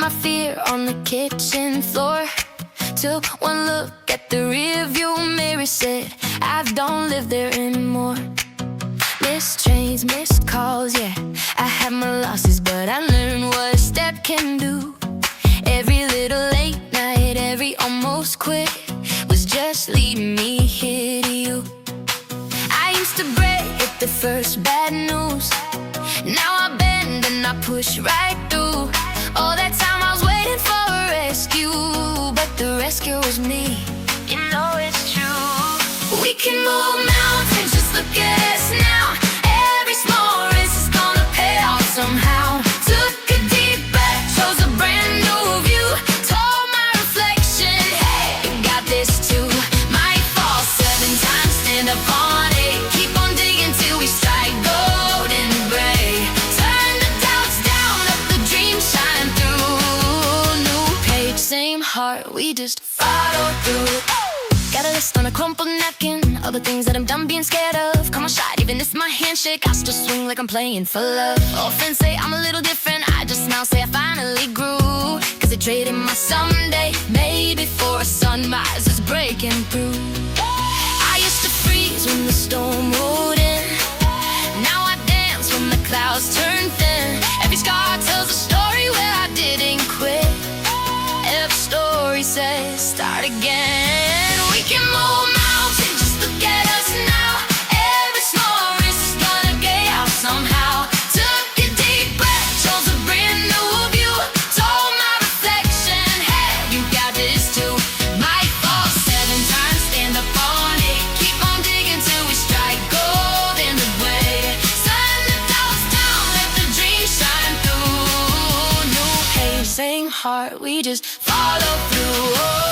my fear on the kitchen floor. Took one look at the rearview mirror, said I don't live there anymore. Missed trains, missed calls, yeah, I had my losses, but I learned what a step can do. Every little late night, every almost quit was just leading me here to you. I used to break at the first bad news. Now I bend and I push right through. All that time I was waiting for a rescue, but the rescue was me. You know it's true. We can move mountains, just look at us now. Every small risk is gonna pay off somehow. Took a deep breath, chose a brand new view. Told my reflection, hey, you got this too. Might fall 7 times, stand up on it. Keep on digging till we strike gold and gray. Turn the doubts down, let the dreams shine through. New page, same heart, we just follow through. Got a list on a crumpled napkin, all the things that I'm done being scared of. Come on, shot, even if my handshake, I still swing like I'm playing for love. Often say I'm a little different, I just now say I finally grew. Cause I traded my someday, maybe for a sunrise is breaking through. I used to freeze when the storm rolled in. Now I dance when the clouds turn thin. Every scar tells a story where I didn't quit. Every story says start again. We can move mountains, just look at us now. Every small risk is gonna pay off somehow. Took a deep breath, chose a brand new view. Told my reflection, hey, you got this too. Might fall 7 times, stand up on it. Keep on digging till we strike gold in the way. Sun the doubts down, let the dream shine through. New page, same heart, we just follow through.